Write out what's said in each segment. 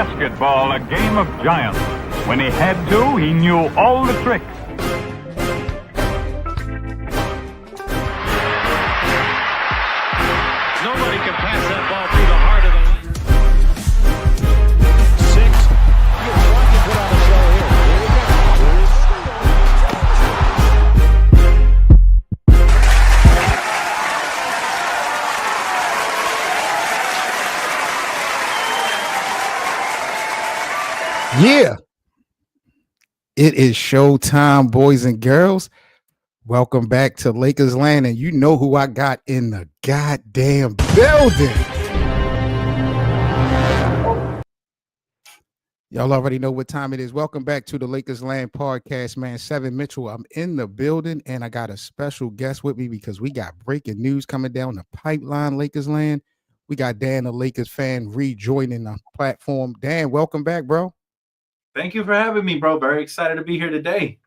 basketball a game of giants. When he had to, he knew all the tricks. Nobody can pass that ball through the heart of the line. 6. You're trying to put on a show here. Here we go. Yeah, it is showtime, boys and girls. Welcome back to Lakers Land, and you know who I got in the goddamn building. Y'all already know what time it is. Welcome back to the Lakers Land podcast, man. Seven Mitchell, I'm in the building, and I got a special guest with me because we got breaking news coming down the pipeline, Lakers Land. We got Dan, a Lakers fan, rejoining the platform. Dan, welcome back, bro. Thank you for having me, bro. Very excited to be here today.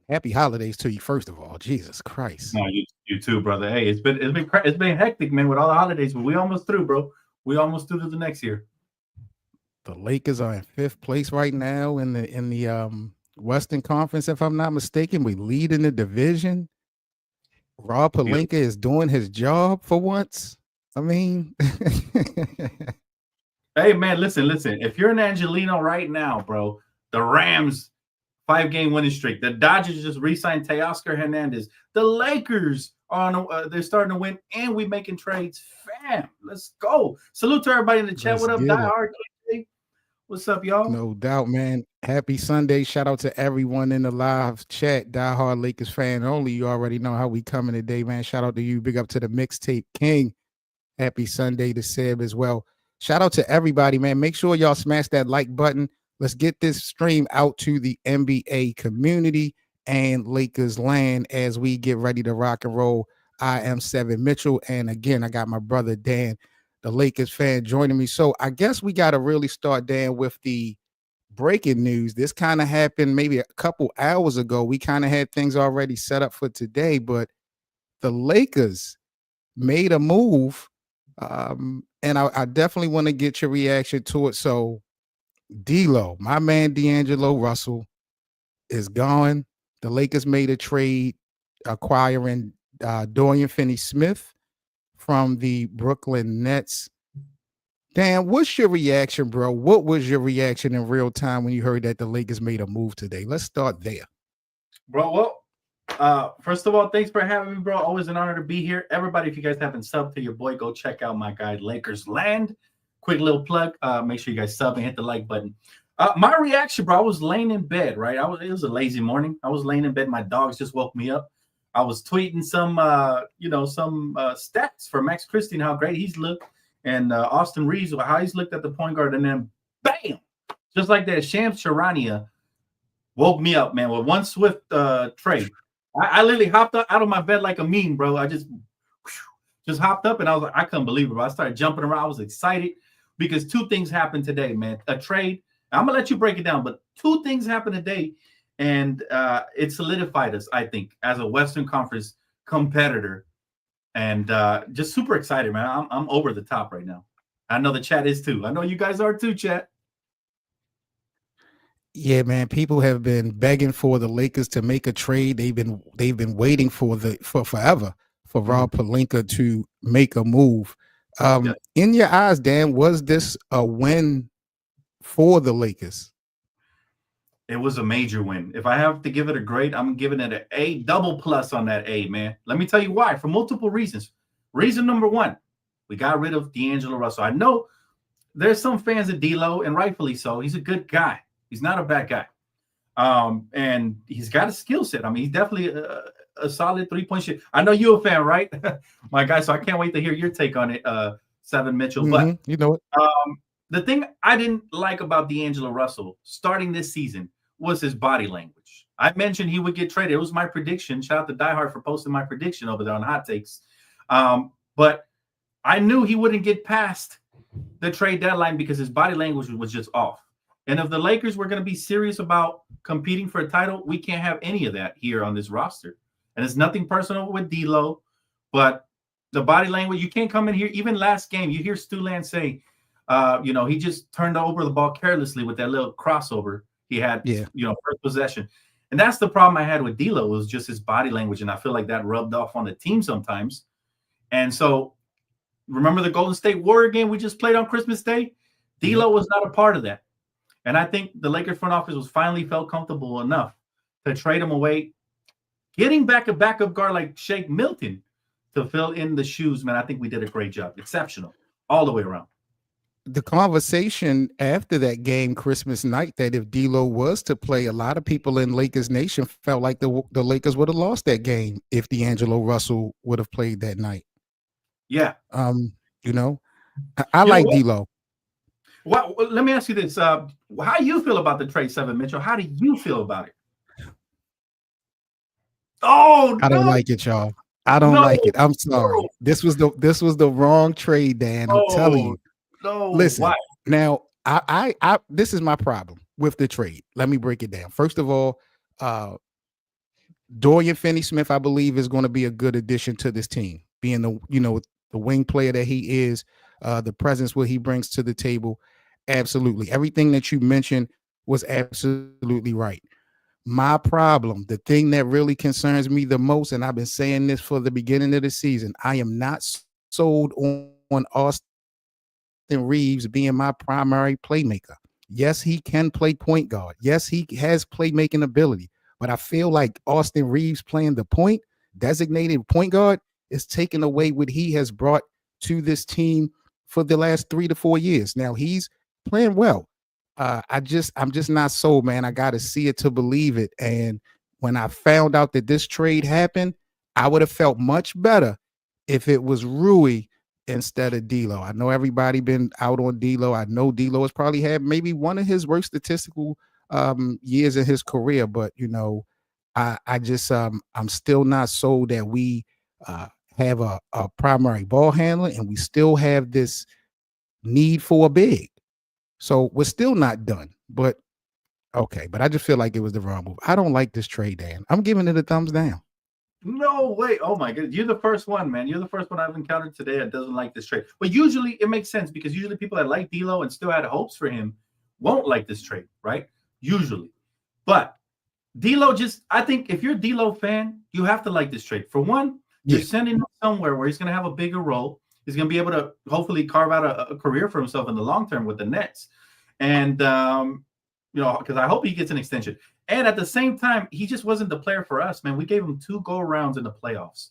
Happy holidays to you, first of all. Jesus Christ. No, you too, brother. Hey, it's been hectic, man, with all the holidays, but we almost through, bro. We almost through to the next year. The Lakers are in 5th place right now in the Western Conference, if I'm not mistaken. We lead in the division. Rob Pelinka is doing his job for once. I mean, hey, man, listen. If you're an Angelino right now, bro, the Rams 5-game winning streak. The Dodgers just re-signed Teoscar Hernandez. The Lakers are they're starting to win, and we making trades. Fam, let's go. Salute to everybody in the chat. What up, Die Hard? What's up, y'all? No doubt, man. Happy Sunday. Shout out to everyone in the live chat. Die Hard Lakers fan only. You already know how we coming today, man. Shout out to you. Big up to the Mixtape King. Happy Sunday to Seb as well. Shout out to everybody, man. Make sure y'all smash that like button. Let's get this stream out to the NBA community and Lakers Land as we get ready to rock and roll. I am Seven Mitchell. And again, I got my brother Dan, the Lakers fan, joining me. So I guess we got to really start, Dan, with the breaking news. This kind of happened maybe a couple hours ago. We kind of had things already set up for today, but the Lakers made a move. And I definitely want to get your reaction to it. So D-Lo, my man D'Angelo Russell, is gone. The Lakers made a trade acquiring Dorian Finney-Smith from the Brooklyn Nets. Dan, what's your reaction, bro? What was your reaction in real time when you heard that the Lakers made a move today? Let's start there. Bro, well, first of all, thanks for having me, bro. Always an honor to be here. Everybody, if you guys haven't subbed to your boy, go check out my guy, Lakers Land. Quick little plug. Make sure you guys sub and hit the like button. My reaction, bro, I was laying in bed, right? It was a lazy morning. I was laying in bed. My dogs just woke me up. I was tweeting some stats for Max Christie and how great he's looked, and Austin Reeves, how he's looked at the point guard, and then bam, just like that, Shams Charania woke me up, man, with one swift trade. I literally hopped up out of my bed like a meme, bro. I just hopped up, and I was like, I couldn't believe it, bro. I started jumping around. I was excited because two things happened today, man. A trade. I'm gonna let you break it down, but two things happened today, and it solidified us, I think, as a Western Conference competitor, and just super excited, man. I'm over the top right now. I know the chat is too. I know you guys are too, chat. Yeah, man. People have been begging for the Lakers to make a trade. They've been waiting for forever for Rob Pelinka to make a move. In your eyes, Dan, was this a win for the Lakers? It was a major win. If I have to give it a grade, I'm giving it an A, double plus on that A, man. Let me tell you why, for multiple reasons. Reason number one, we got rid of D'Angelo Russell. I know there's some fans of D-Lo, and rightfully so. He's a good guy. He's not a bad guy. And he's got a skill set. I mean, he's definitely a solid three-point shooter. I know you're a fan, right? My guy, so I can't wait to hear your take on it, Seven Mitchell. Mm-hmm. But you know it. The thing I didn't like about D'Angelo Russell starting this season was his body language. I mentioned he would get traded. It was my prediction. Shout out to Die Hard for posting my prediction over there on Hot Takes. But I knew he wouldn't get past the trade deadline because his body language was just off. And if the Lakers were going to be serious about competing for a title, we can't have any of that here on this roster. And it's nothing personal with D'Lo, but the body language, you can't come in here. Even last game, you hear Stu Land say, He just turned over the ball carelessly with that little crossover he had, Yeah. First possession. And that's the problem I had with D'Lo, was just his body language. And I feel like that rubbed off on the team sometimes. And so remember the Golden State Warrior game we just played on Christmas Day? D'Lo was not a part of that. And I think the Lakers front office was finally felt comfortable enough to trade him away, getting back a backup guard like Shake Milton to fill in the shoes. Man, I think we did a great job. Exceptional all the way around. The conversation after that game, Christmas night, that if D'Lo was to play, a lot of people in Lakers Nation felt like the Lakers would have lost that game if D'Angelo Russell would have played that night. Yeah. I like D'Lo. Well, let me ask you this. How do you feel about the trade, Seven Mitchell? How do you feel about it? Oh, I don't like it, y'all. I don't like it. I'm sorry. No. This was the wrong trade, Dan. I'm telling you. No. Listen, why? now I this is my problem with the trade. Let me break it down. First of all, Dorian Finney-Smith, I believe, is going to be a good addition to this team, being the wing player that he is, the presence what he brings to the table. Absolutely. Everything that you mentioned was absolutely right. My problem, the thing that really concerns me the most, and I've been saying this for the beginning of the season, I am not sold on Austin Reeves being my primary playmaker. Yes, he can play point guard. Yes, he has playmaking ability. But I feel like Austin Reeves playing the designated point guard is taking away what he has brought to this team for the last 3 to 4 years. Now he's playing well. I'm just not sold, man. I got to see it to believe it. And when I found out that this trade happened, I would have felt much better if it was Rui instead of D'Lo. I know everybody been out on D'Lo. I know D'Lo has probably had maybe one of his worst statistical years in his career, but I'm still not sold that we have a primary ball handler, and we still have this need for a big. So we're still not done, but okay. But I just feel like it was the wrong move. I don't like this trade, Dan. I'm giving it a thumbs down. No way. Oh my goodness. You're the first one, man. You're the first one I've encountered today that doesn't like this trade. But usually it makes sense, because usually people that like D'Lo and still had hopes for him won't like this trade, right? Usually. But D'Lo, I think if you're a D'Lo fan, you have to like this trade. For one, you're sending him somewhere where he's going to have a bigger role. He's going to be able to hopefully carve out a career for himself in the long term with the Nets. And, because I hope he gets an extension. And at the same time, he just wasn't the player for us, man. We gave him 2 go-arounds in the playoffs,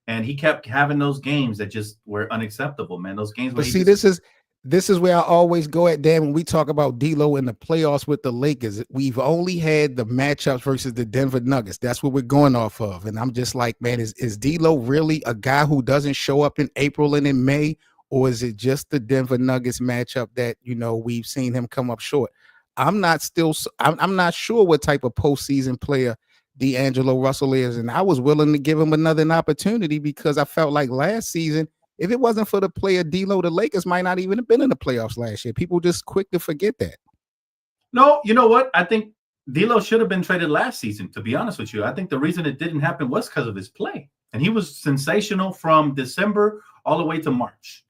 and he kept having those games that just were unacceptable, man. Those games. But see, this is where I always go at, Dan, when we talk about D'Lo in the playoffs with the Lakers. We've only had the matchups versus the Denver Nuggets. That's what we're going off of. And I'm just like, man, is D'Lo really a guy who doesn't show up in April and in May, or is it just the Denver Nuggets matchup that, we've seen him come up short? I'm not sure what type of postseason player D'Angelo Russell is, and I was willing to give him another opportunity, because I felt like last season, if it wasn't for the player D'Lo, the Lakers might not even have been in the playoffs last year. People just quick to forget that. No, you know what? I think D'Lo should have been traded last season, to be honest with you. I think the reason it didn't happen was because of his play, and he was sensational from December all the way to March,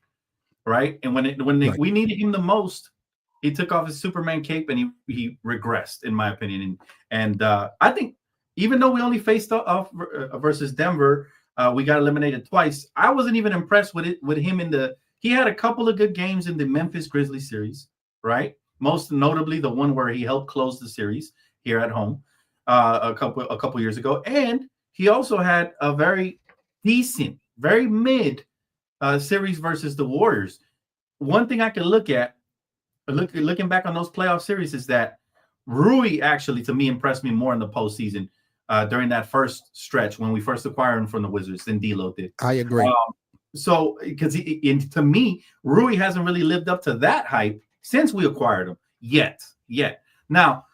right? And we needed him the most, he took off his Superman cape and he regressed, in my opinion. And I think even though we only faced off versus Denver, we got eliminated twice. I wasn't even impressed with him he had a couple of good games in the Memphis Grizzlies series, right? Most notably the one where he helped close the series here at home a couple years ago. And he also had a very decent, very mid series versus the Warriors. One thing I can look at, looking back on those playoff series, is that Rui actually, to me, impressed me more in the postseason during that first stretch when we first acquired him from the Wizards than D'Lo did. I agree. So, because to me, Rui hasn't really lived up to that hype since we acquired him yet. Now,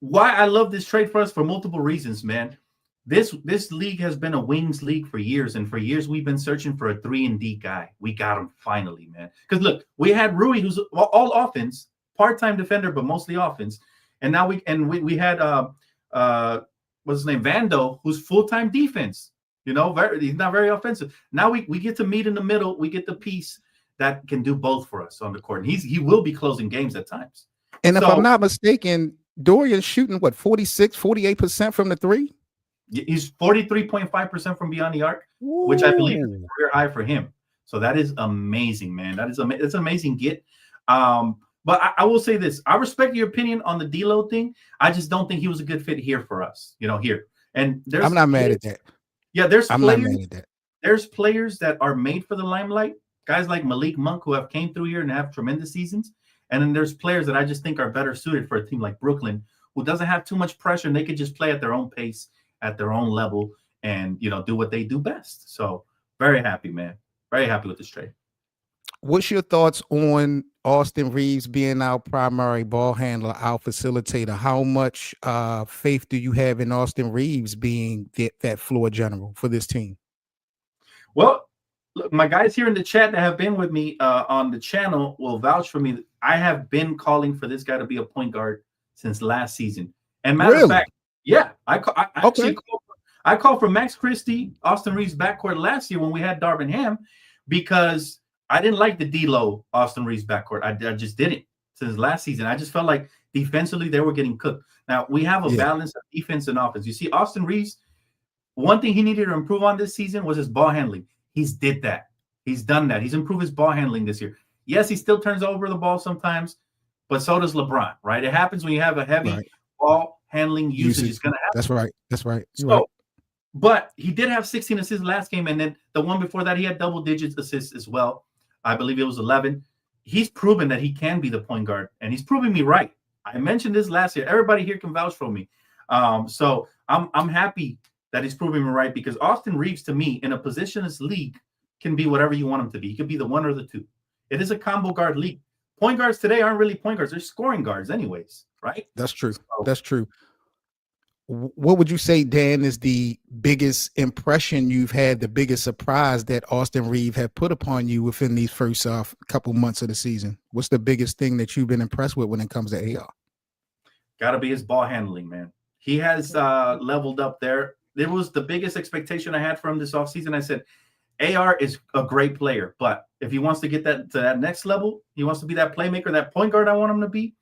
why I love this trade for us, for multiple reasons, man. This league has been a wings league for years, and for years we've been searching for a 3-and-D guy. We got him finally, man. Because look, we had Rui, who's all offense, part-time defender, but mostly offense, and now we had what's his name, Vando, who's full-time defense. He's not very offensive. Now we get to meet in the middle. We get the piece that can do both for us on the court. And he will be closing games at times. And if I'm not mistaken, Dorian's shooting what 48% from the three. He's 43.5% from beyond the arc, which I believe is a career high for him. So that is amazing, man. It's an amazing get. But I will say this: I respect your opinion on the D'Lo thing. I just don't think he was a good fit here for us. Here. And I'm not mad at that. Yeah, I'm not mad at that. There's players that are made for the limelight. Guys like Malik Monk who have came through here and have tremendous seasons. And then there's players that I just think are better suited for a team like Brooklyn, who doesn't have too much pressure and they could just play at their own pace, at their own level, and do what they do best. So very happy, man. Very happy with this trade. What's your thoughts on Austin Reeves being our primary ball handler, our facilitator? How much faith do you have in Austin Reeves being that floor general for this team? Well, look, my guys here in the chat that have been with me on the channel will vouch for me. I have been calling for this guy to be a point guard since last season. And matter of fact, yeah, I called for Max Christie, Austin Reeves backcourt last year when we had Darvin Ham, because I didn't like the D'Lo Austin Reeves backcourt. I just didn't since last season. I just felt like defensively they were getting cooked. Now we have a balance of defense and offense. You see, Austin Reeves, one thing he needed to improve on this season was his ball handling. He's did that. He's done that. He's improved his ball handling this year. Yes, he still turns over the ball sometimes, but so does LeBron, right? It happens when you have a heavy ball handling usage. It's going to happen. That's right. So, but he did have 16 assists last game, and then the one before that, he had double digits assists as well. I believe it was 11. He's proven that he can be the point guard, and he's proving me right. I mentioned this last year. Everybody here can vouch for me. So I'm happy that he's proving me right, because Austin Reeves, to me, in a positionless league, can be whatever you want him to be. He could be the one or the two. It is a combo guard league. Point guards today aren't really point guards. They're scoring guards anyways, right? That's true. That's true. What would you say, Dan, is the biggest impression you've had, the biggest surprise that Austin Reeves had put upon you within these first couple months of the season? What's the biggest thing that you've been impressed with when it comes to AR? Got to be his ball handling, man. He has leveled up there. It was the biggest expectation I had from this offseason. I said, AR is a great player, but if he wants to get that to that next level, he wants to be that playmaker, that point guard I want him to be,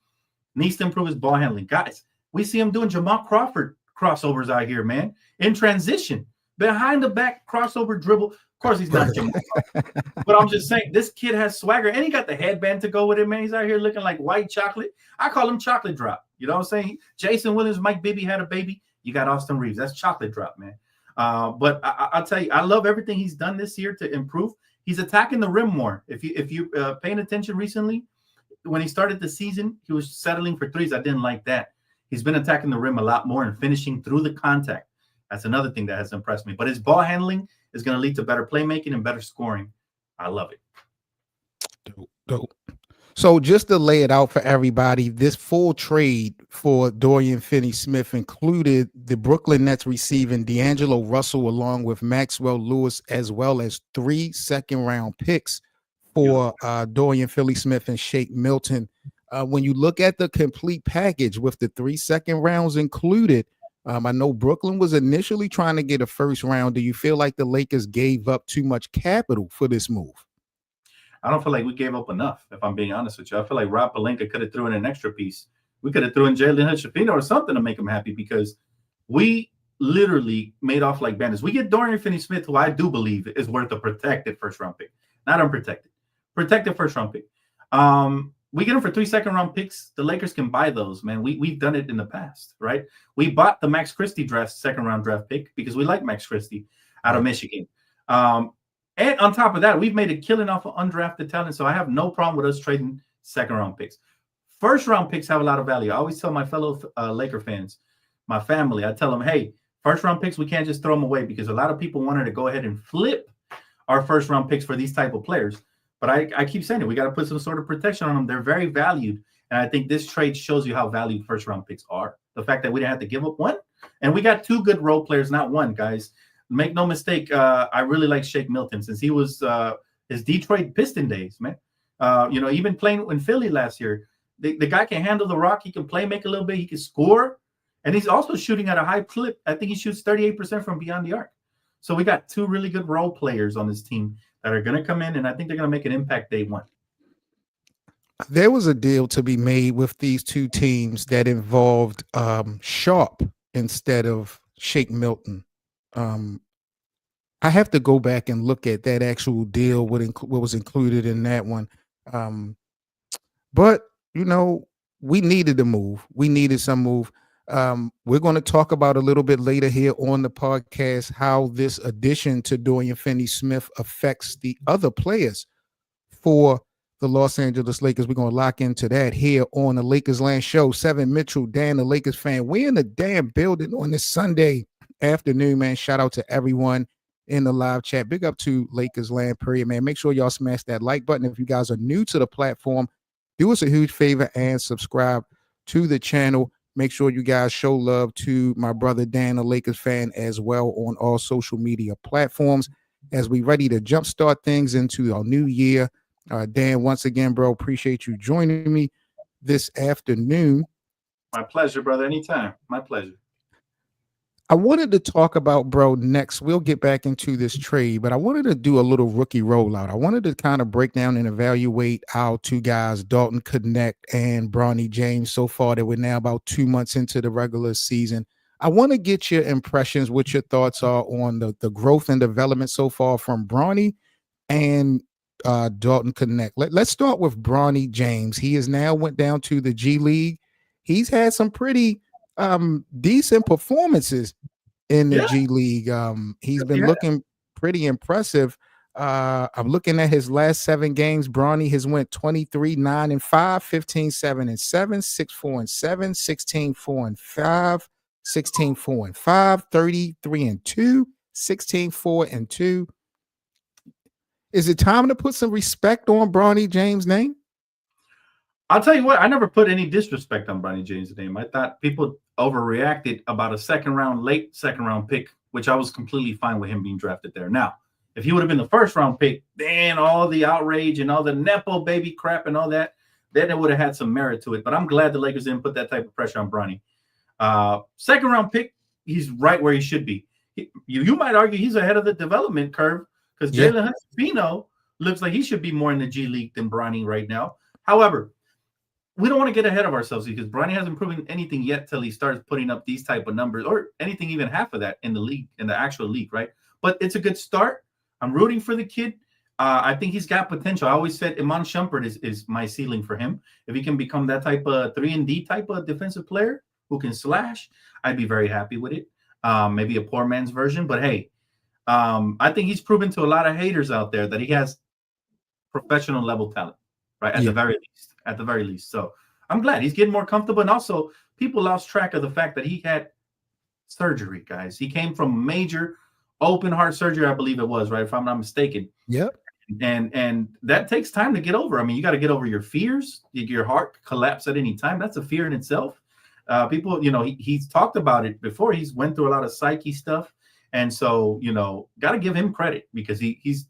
needs to improve his ball handling. Guys, we see him doing Jamal Crawford crossovers out here, man, in transition, behind the back crossover dribble. Of course, he's not Jamal, but I'm just saying this kid has swagger, and he got the headband to go with it, man. He's out here looking like white chocolate. I call him chocolate drop. You know what I'm saying? Jason Williams, Mike Bibby had a baby. You got Austin Reeves. That's chocolate drop, man. But I'll tell you, I love everything he's done this year to improve. He's attacking the rim more. If you paying attention recently, when he started the season, he was settling for threes. I didn't like that. He's been attacking the rim a lot more and finishing through the contact. That's another thing that has impressed me. But his ball handling is going to lead to better playmaking and better scoring. I love it. Dope. So just to lay it out for everybody, this full trade for Dorian Finney-Smith included the Brooklyn Nets receiving D'Angelo Russell along with Maxwell Lewis, as well as 3 second-round picks for Dorian Finney-Smith and Shake Milton. When you look at the complete package with the 3 second rounds included, I know Brooklyn was initially trying to get a first round. Do you feel like the Lakers gave up too much capital for this move? I don't feel like we gave up enough, if I'm being honest with you. I feel like Rob Pelinka could have threw in an extra piece. We could have threw in Jalen Hood-Schifino or something to make him happy, because we literally made off like bandits. We get Dorian Finney-Smith, who I do believe is worth a protected first-round pick. Not unprotected. Protected first-round pick. We get him for 3 second-round picks. The Lakers can buy those, man. We've done it in the past, right? We bought the Max Christie second-round draft pick because we like Max Christie out of Michigan. And on top of that, we've made a killing off of undrafted talent, so I have no problem with us trading second-round picks. First-round picks have a lot of value. I always tell my fellow Laker fans, my family, I tell them, hey, first-round picks, we can't just throw them away, because a lot of people wanted to go ahead and flip our first-round picks for these type of players. But I keep saying it. We got to put some sort of protection on them. They're very valued, and I think this trade shows you how valued first-round picks are. The fact that we didn't have to give up one, and we got 2 good role players, not one, guys. Make no mistake, I really like Shake Milton since he was his Detroit Piston days, man. Even playing in Philly last year, the guy can handle the rock. He can play, make a little bit. He can score, and he's also shooting at a high clip. I think he shoots 38% from beyond the arc. So we got 2 really good role players on this team that are going to come in, and I think they're going to make an impact day one. There was a deal to be made with these two teams that involved Sharp instead of Shake Milton. I have to go back and look at that actual deal, what was included in that one. But, we needed a move. We needed some move. We're going to talk about a little bit later here on the podcast how this addition to Dorian Finney-Smith affects the other players for the Los Angeles Lakers. We're going to lock into that here on the Lakers Land Show. Seven Mitchell, Dan, the Lakers fan. We're in the damn building on this Sunday afternoon, man. Shout out to everyone in the live chat. Big up to Lakers Land, period, man. Make sure y'all smash that like button. If you guys are new to the platform, do us a huge favor and subscribe to the channel. Make sure you guys show love to my brother Dan, a Lakers fan, as well on all social media platforms as we ready to jumpstart things into our new year. Dan, once again, bro, appreciate you joining me this afternoon. My pleasure, brother. Anytime. My pleasure. I wanted to talk about, bro, next. We'll get back into this trade, but I wanted to do a little rookie rollout. I wanted to kind of break down and evaluate our two guys, Dalton Connect and Bronny James, so far that we're now about 2 months into the regular season. I want to get your impressions, what your thoughts are on the growth and development so far from Bronny and Dalton Connect. Let's start with Bronny James. He has now went down to the G League. He's had some pretty decent performances in the G League. He's been looking pretty impressive. I'm looking at his last 7 games. Bronny has went 23, 9 and 5, 15, 7 and 7, 6, 4 and 7, 16, 4 and 5, 16, 4 and 5, 33 and 2, 16, 4 and 2. Is it time to put some respect on Bronny James' name? I'll tell you what, I never put any disrespect on Bronny James' name. I thought people overreacted about a late second round pick, which I was completely fine with him being drafted there. Now, if he would have been the first round pick, then all the outrage and all the Nepo baby crap and all that, then it would have had some merit to it. But I'm glad the Lakers didn't put that type of pressure on Bronny. Second round pick, he's right where he should be. You might argue he's ahead of the development curve because Jalen Hudson-Fino looks like he should be more in the G League than Bronny right now. However, we don't want to get ahead of ourselves because Bronny hasn't proven anything yet till he starts putting up these type of numbers or anything even half of that in the league, in the actual league, right? But it's a good start. I'm rooting for the kid. I think he's got potential. I always said Iman Shumpert is my ceiling for him. If he can become that type of 3-and-D type of defensive player who can slash, I'd be very happy with it. Maybe a poor man's version, but hey, I think he's proven to a lot of haters out there that he has professional level talent, right? At the very least. So I'm glad he's getting more comfortable. And also people lost track of the fact that he had surgery, guys. He came from major open heart surgery, I believe it was, right? If I'm not mistaken. Yep. And that takes time to get over. I mean, you got to get over your fears. Your heart collapse at any time. That's a fear in itself. People, he's talked about it before. He's went through a lot of psyche stuff. And so, got to give him credit because he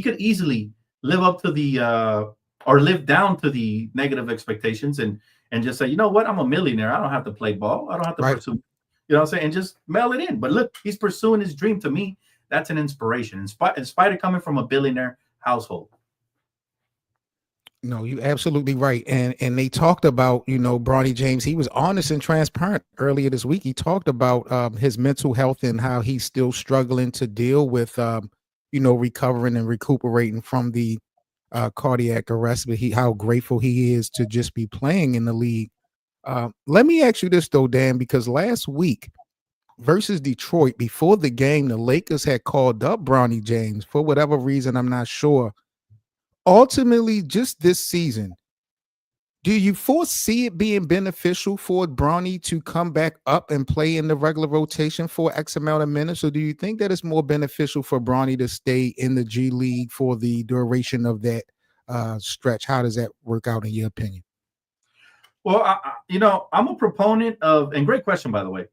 could easily live up to the or live down to the negative expectations and just say, you know what, I'm a millionaire. I don't have to play ball. I don't have to pursue, you know what I'm saying? And just mail it in. But look, he's pursuing his dream. To me, that's an inspiration in spite of coming from a billionaire household. No, you're absolutely right. And they talked about, Bronny James. He was honest and transparent earlier this week. He talked about his mental health and how he's still struggling to deal with, recovering and recuperating from the cardiac arrest, but how grateful he is to just be playing in the league. Let me ask you this though, Dan, because last week versus Detroit, before the game, the Lakers had called up Bronny James for whatever reason, I'm not sure. Ultimately, just this season, do you foresee it being beneficial for Bronny to come back up and play in the regular rotation for X amount of minutes? Or do you think that it's more beneficial for Bronny to stay in the G League for the duration of that stretch? How does that work out in your opinion? Well, I'm a proponent of, and great question, by the way,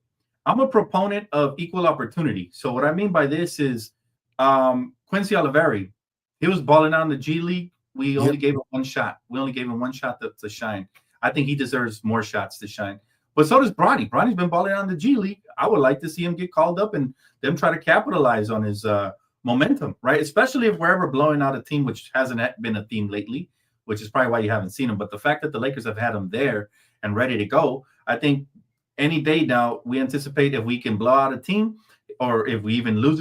I'm a proponent of equal opportunity. So what I mean by this is Quincy Oliveri, he was balling out in the G League. We only gave him one shot. We only gave him one shot to shine. I think he deserves more shots to shine. But so does Bronny. Bronny's been balling out in the G League. I would like to see him get called up and them try to capitalize on his momentum, right? Especially if we're ever blowing out a team, which hasn't been a theme lately, which is probably why you haven't seen him. But the fact that the Lakers have had him there and ready to go, I think any day now we anticipate if we can blow out a team, or if we even lose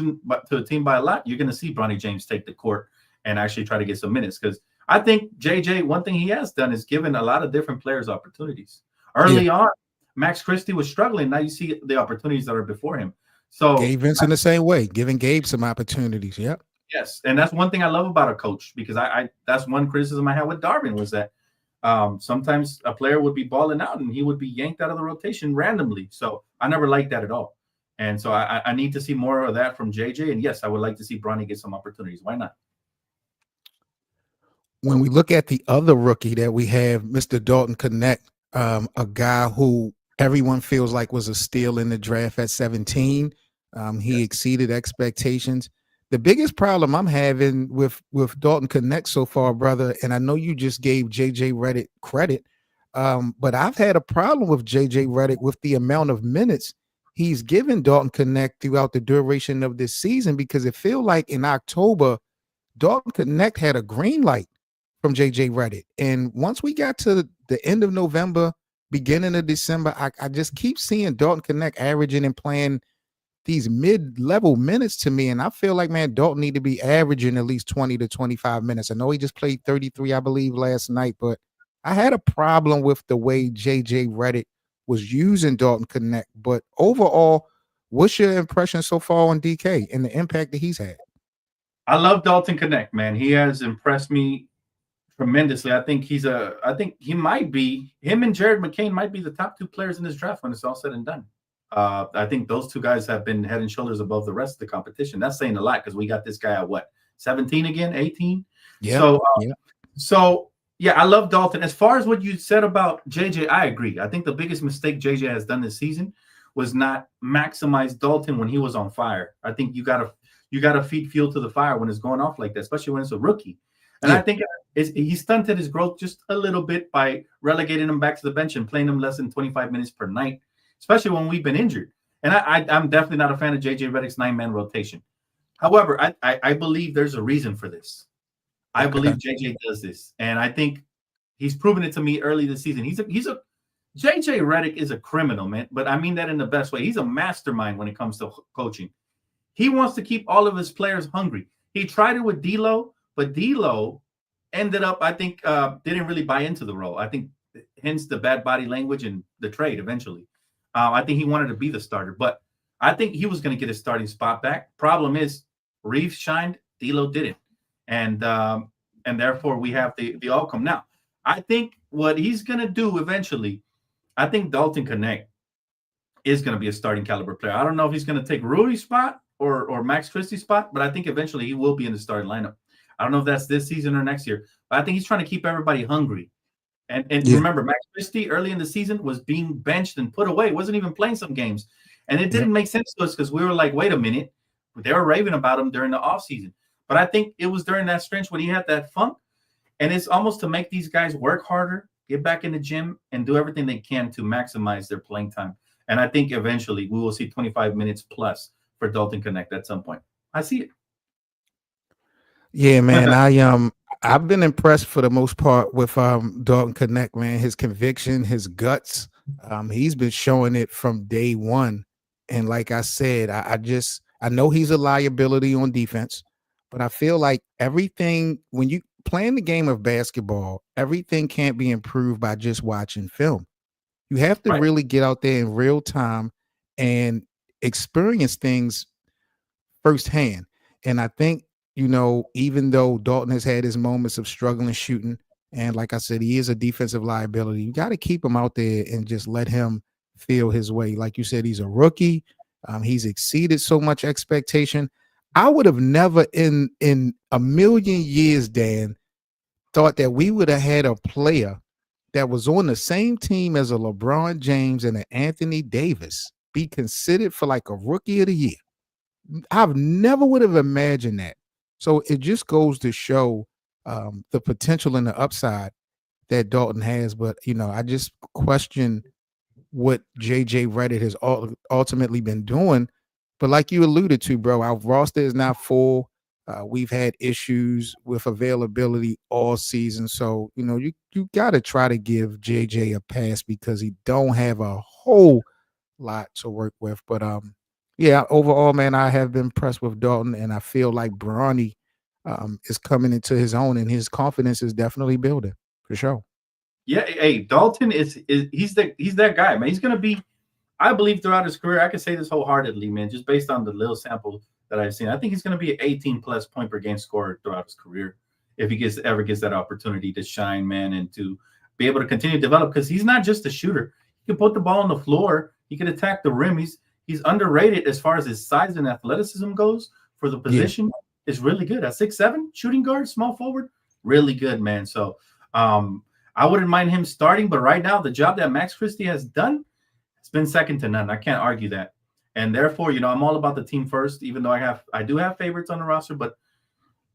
to a team by a lot, you're going to see Bronny James take the court and actually try to get some minutes. Because I think JJ, one thing he has done is given a lot of different players opportunities. Early on, Max Christie was struggling. Now you see the opportunities that are before him. So Gabe Vincent the same way, giving Gabe some opportunities. Yep. Yes, and that's one thing I love about a coach, because I that's one criticism I had with Darvin, was that sometimes a player would be balling out and he would be yanked out of the rotation randomly. So I never liked that at all. And so I need to see more of that from JJ. And yes, I would like to see Bronny get some opportunities. Why not? When we look at the other rookie that we have, Mr. Dalton Connect, a guy who everyone feels like was a steal in the draft at 17. He exceeded expectations. The biggest problem I'm having with Dalton Connect so far, brother, and I know you just gave JJ Redick credit, but I've had a problem with JJ Redick with the amount of minutes he's given Dalton Connect throughout the duration of this season, because it feels like in October, Dalton Connect had a green light from JJ Redick. And once we got to the end of November, beginning of December, I just keep seeing Dalton Connect averaging and playing these mid-level minutes to me. And I feel like, man, Dalton need to be averaging at least 20 to 25 minutes. I know he just played 33, I believe, last night, but I had a problem with the way JJ Redick was using Dalton Connect. But overall, what's your impression so far on DK and the impact that he's had? I love Dalton Connect, man. He has impressed me tremendously. I think he might be, him and Jared McCain might be the top two players in this draft when it's all said and done. I think those two guys have been head and shoulders above the rest of the competition. That's saying a lot, because we got this guy at what, 17 again, 18? Yeah. So yeah, I love Dalton. As far as what you said about JJ, I agree. I think the biggest mistake JJ has done this season was not maximize Dalton when he was on fire. I think you gotta feed fuel to the fire when it's going off like that, especially when it's a rookie. And I think he stunted his growth just a little bit by relegating him back to the bench and playing him less than 25 minutes per night, especially when we've been injured. And I'm definitely not a fan of JJ Redick's 9-man rotation. However, I believe there's a reason for this. I believe JJ does this, and I think he's proven it to me early this season. JJ Redick is a criminal, man, but I mean that in the best way. He's a mastermind when it comes to coaching. He wants to keep all of his players hungry. He tried it with D'Lo, but D'Lo ended up, I think, didn't really buy into the role. I think hence the bad body language and the trade eventually. I think he wanted to be the starter, but I think he was going to get his starting spot back. Problem is, Reeves shined, D'Lo didn't. And therefore we have the outcome. Now, I think what he's going to do eventually, I think Dalton Connect is going to be a starting caliber player. I don't know if he's going to take Rudy's spot or Max Christie's spot, but I think eventually he will be in the starting lineup. I don't know if that's this season or next year, but I think he's trying to keep everybody hungry. And remember, Max Christie early in the season was being benched and put away, wasn't even playing some games. And it didn't make sense to us because we were like, wait a minute. They were raving about him during the offseason. But I think it was during that stretch when he had that funk. And it's almost to make these guys work harder, get back in the gym, and do everything they can to maximize their playing time. And I think eventually we will see 25 minutes plus for Dalton Connect at some point. I see it. Yeah, man. I've been impressed for the most part with Dalton Connect, man. His conviction, his guts. He's been showing it from day one. And like I said, I know he's a liability on defense, but I feel like everything, when you playing the game of basketball, everything can't be improved by just watching film. You have to really get out there in real time and experience things firsthand. And I think, even though Dalton has had his moments of struggling shooting, and like I said, he is a defensive liability, you got to keep him out there and just let him feel his way. Like you said, he's a rookie. He's exceeded so much expectation. I would have never in a million years, Dan, thought that we would have had a player that was on the same team as a LeBron James and an Anthony Davis be considered for like a rookie of the year. I've never would have imagined that. So it just goes to show the potential and the upside that Dalton has. But, I just question what JJ Redick has ultimately been doing But like you alluded to, bro, our roster is not full. We've had issues with availability all season. So, you got to try to give JJ a pass because he don't have a whole lot to work with. But yeah, overall, man, I have been impressed with Dalton, and I feel like Bronny is coming into his own, and his confidence is definitely building for sure. Yeah, hey, Dalton is he's that guy, man. He's gonna be, I believe, throughout his career. I can say this wholeheartedly, man, just based on the little sample that I've seen. I think he's gonna be an 18 plus point per game scorer throughout his career if he ever gets that opportunity to shine, man, and to be able to continue to develop. Because he's not just a shooter; he can put the ball on the floor. He can attack the rim. He's underrated as far as his size and athleticism goes for the position. Yeah. Is really good at 6'7", shooting guard, small forward, really good, man. So I wouldn't mind him starting, but right now the job that Max Christie has done has been second to none. I can't argue that, and therefore, I'm all about the team first. Even though I do have favorites on the roster, but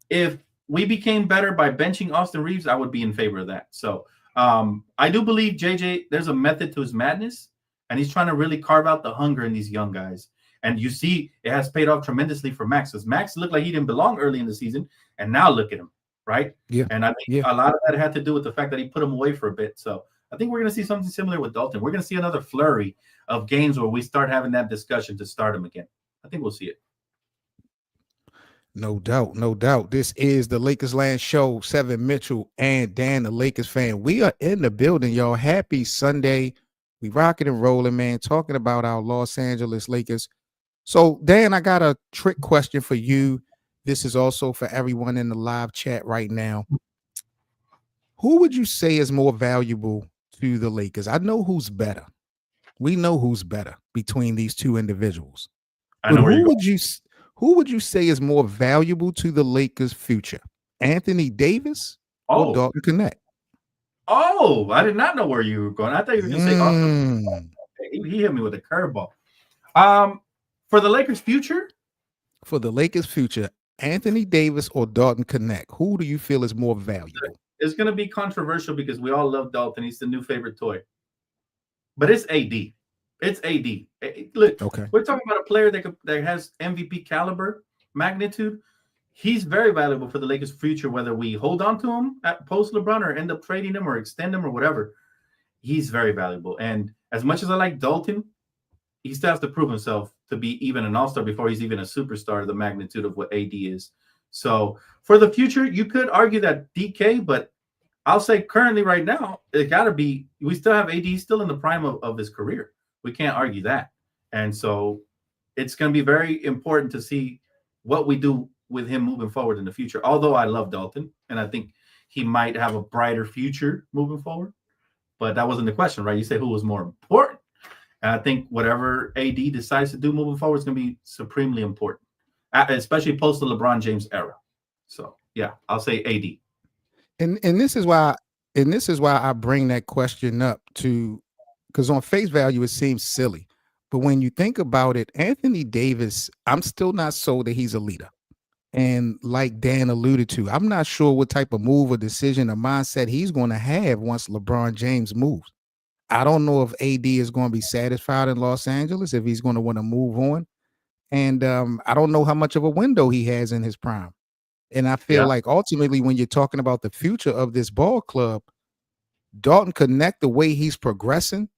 if we became better by benching Austin Reeves, I would be in favor of that. So I do believe JJ. There's a method to his madness, and he's trying to really carve out the hunger in these young guys. And you see, it has paid off tremendously for Max, because Max looked like he didn't belong early in the season, and now look at him, right? Yeah. And I think a lot of that had to do with the fact that he put him away for a bit. So I think we're going to see something similar with Dalton. We're going to see another flurry of games where we start having that discussion to start him again. I think we'll see it. No doubt, no doubt. This is the Lakers Land Show. Seven Mitchell and Dan, the Lakers fan. We are in the building, y'all. Happy Sunday. We rocking and rolling, man, talking about our Los Angeles Lakers. So, Dan, I got a trick question for you. This is also for everyone in the live chat right now. Who would you say is more valuable to the Lakers? I know who's better. We know who's better between these two individuals. But who would you say is more valuable to the Lakers' future? Anthony Davis or Dalton Connect? Oh, I did not know where you were going. I thought you were going to say Austin. He hit me with a curveball. For the Lakers' future? For the Lakers' future, Anthony Davis or Dalton Connect? Who do you feel is more valuable? It's going to be controversial because we all love Dalton. He's the new favorite toy. But it's AD. It's AD. Look, We're talking about a player that has MVP caliber, magnitude. He's very valuable for the Lakers' future, whether we hold on to him at post LeBron or end up trading him or extend him or whatever. He's very valuable. And as much as I like Dalton, he still has to prove himself to be even an all-star before he's even a superstar, the magnitude of what AD is. So for the future, you could argue that DK, but I'll say currently right now, it got to be, we still have AD still in the prime of his career. We can't argue that. And so it's going to be very important to see what we do with him moving forward in the future. Although I love Dalton, and I think he might have a brighter future moving forward. But that wasn't the question, right? You said who was more important. And I think whatever AD decides to do moving forward is going to be supremely important, especially post the LeBron James era. So yeah, I'll say AD. And this is why I bring that question up to, because on face value it seems silly, but when you think about it, Anthony Davis, I'm still not sold that he's a leader. And like Dan alluded to, I'm not sure what type of move or decision or mindset he's going to have once LeBron James moves. I don't know if AD is going to be satisfied in Los Angeles, if he's going to want to move on. And I don't know how much of a window he has in his prime. And I feel like ultimately when you're talking about the future of this ball club, Dalton Connect, the way he's progressing,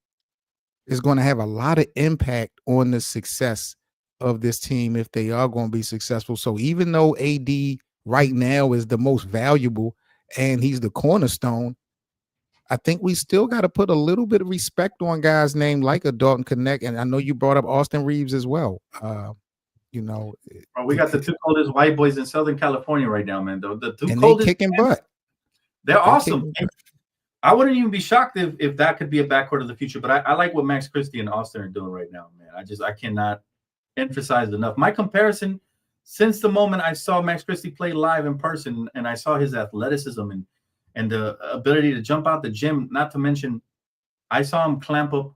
is going to have a lot of impact on the success of this team if they are going to be successful. So even though AD right now is the most valuable and he's the cornerstone, I think we still got to put a little bit of respect on guys named like a Dalton Connect. And I know you brought up Austin Reeves as well. We got the two coldest white boys in Southern California right now, man. The two and coldest, they kicking butt. They're awesome. I wouldn't even be shocked if that could be a backcourt of the future. But I like what Max Christie and Austin are doing right now, man. I cannot emphasize it enough. My comparison, since the moment I saw Max Christie play live in person and I saw his athleticism and the ability to jump out the gym, not to mention I saw him clamp up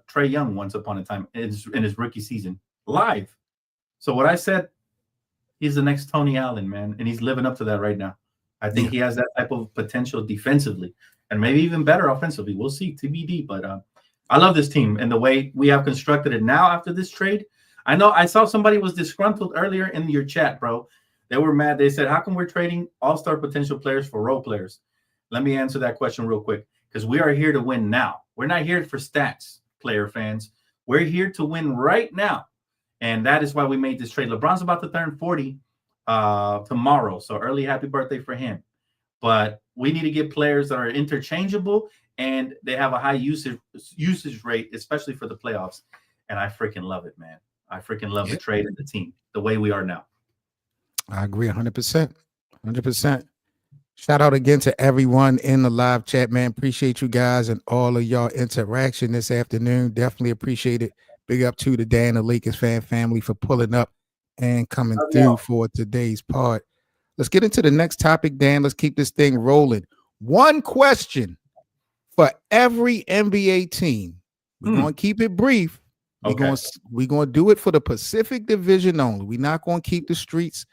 Trae Young once upon a time in his rookie season live. So what I said, he's the next Tony Allen, man, and he's living up to that right now. I think he has that type of potential defensively and maybe even better offensively. We'll see, TBD. But I love this team and the way we have constructed it now after this trade. I know I saw somebody was disgruntled earlier in your chat, bro. They were mad. They said, how come we're trading all-star potential players for role players? Let me answer that question real quick, because we are here to win now. We're not here for stats, player fans. We're here to win right now. And that is why we made this trade. LeBron's about to turn 40 tomorrow. So early happy birthday for him. But we need to get players that are interchangeable and they have a high usage rate, especially for the playoffs. And I freaking love it, man. I freaking love the trade and the team the way we are now. I agree 100%. 100%. Shout out again to everyone in the live chat, man. Appreciate you guys and all of y'all interaction this afternoon. Definitely appreciate it. Big up to the Dan, the Lakers fan family for pulling up and coming through for today's part. Let's get into the next topic, Dan. Let's keep this thing rolling. One question for every NBA team. We're going to keep it brief. We're going to do it for the Pacific Division only. We're not going to keep the streets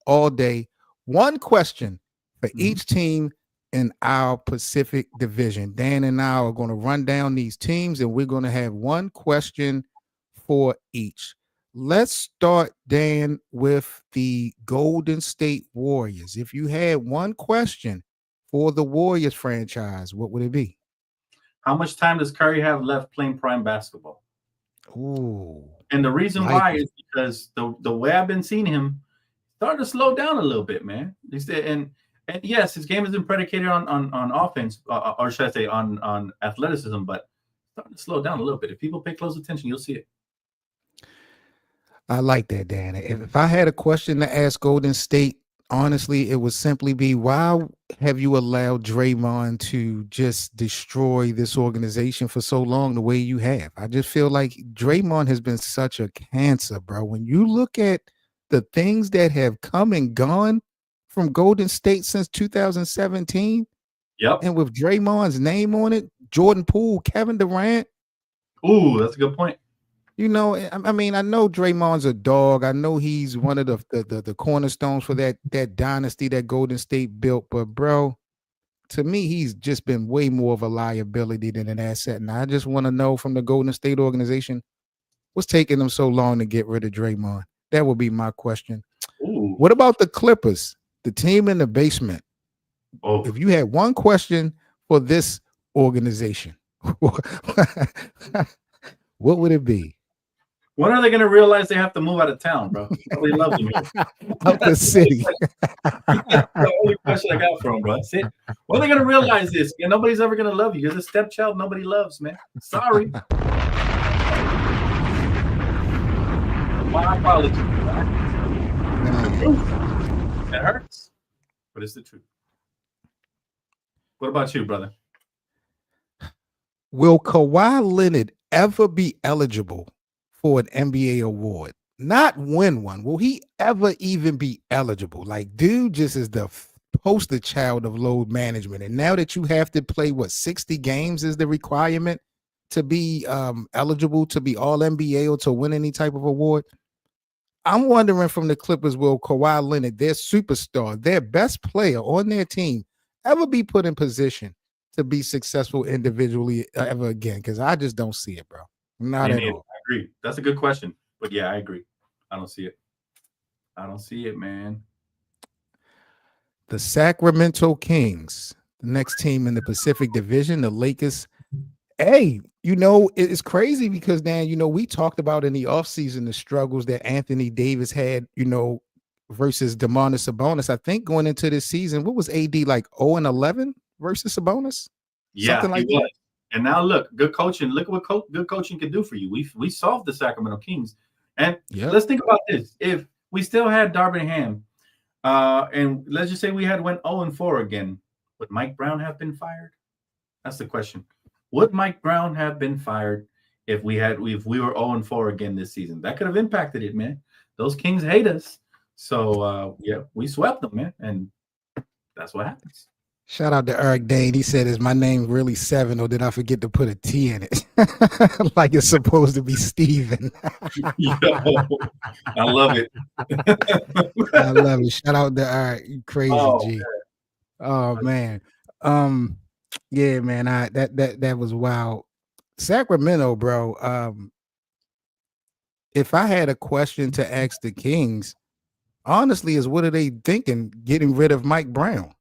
all day. One question for each team in our Pacific Division. Dan and I are going to run down these teams, and we're going to have one question for each. Let's start, Dan, with the Golden State Warriors. If you had one question for the Warriors franchise, what would it be? How much time does Curry have left playing prime basketball? Ooh. And the reason why is because the way I've been seeing him starting to slow down a little bit, man. And yes, his game has been predicated on offense, or should I say on athleticism, but starting to slow down a little bit. If people pay close attention, you'll see it. I like that, Dan. If I had a question to ask Golden State, honestly, it would simply be, why have you allowed Draymond to just destroy this organization for so long the way you have? I just feel like Draymond has been such a cancer, bro. When you look at the things that have come and gone from Golden State since 2017, and with Draymond's name on it, Jordan Poole, Kevin Durant. Ooh, that's a good point. You know, I mean, I know Draymond's a dog. I know he's one of the cornerstones for that dynasty that Golden State built. But, bro, to me, he's just been way more of a liability than an asset. And I just want to know from the Golden State organization, what's taking them so long to get rid of Draymond? That would be my question. Ooh. What about the Clippers, the team in the basement? Oh. If you had one question for this organization, what would it be? When are they going to realize they have to move out of town, bro? Nobody loves them here. Out the city. That's the only question I got from, bro. That's it. When are they going to realize this? Yeah, nobody's ever going to love you. You're the stepchild nobody loves, man. Sorry. My apologies. It hurts, but it's the truth. What about you, brother? Will Kawhi Leonard ever be eligible for an NBA award? Not win one. Will he ever even be eligible? Like, dude just is the poster child of load management. And now that you have to play, 60 games is the requirement to be eligible to be all NBA or to win any type of award. I'm wondering from the Clippers, will Kawhi Leonard, their superstar, their best player on their team, ever be put in position to be successful individually ever again? Because I just don't see it, bro. Not at all. I agree. That's a good question. But yeah, I agree. I don't see it. I don't see it, man. The Sacramento Kings, the next team in the Pacific Division, the Lakers. Hey, you know, it's crazy because, Dan, you know, we talked about in the offseason the struggles that Anthony Davis had, you know, versus Domantas Sabonis. I think going into this season, what was AD like 0-11 versus Sabonis? Yeah, something like he was. that. And now look, good coaching. Look at what good coaching can do for you. We solved the Sacramento Kings. And let's think about this. If we still had Darvin Ham, and let's just say we had went 0-4 again, would Mike Brown have been fired? That's the question. Would Mike Brown have been fired if we were 0-4 again this season? That could have impacted it, man. Those Kings hate us. So yeah, we swept them, man. And that's what happens. Shout out to Eric Dane. He said, is my name really Seven, or did I forget to put a T in it? Like it's supposed to be Steven. Yo, I love it. I love it. Shout out to Eric. You crazy, G. Man. Oh, man. Yeah, man. That was wild. Sacramento, bro. if I had a question to ask the Kings, honestly, is what are they thinking getting rid of Mike Brown?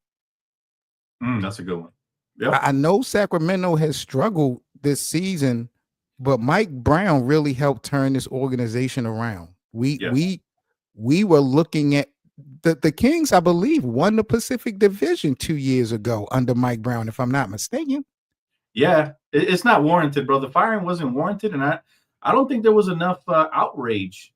That's a good one. Yep. I know Sacramento has struggled this season, but Mike Brown really helped turn this organization around. We were looking at the Kings, I believe, won the Pacific Division 2 years ago under Mike Brown, if I'm not mistaken. Yeah, it's not warranted, bro. The firing wasn't warranted, and I don't think there was enough outrage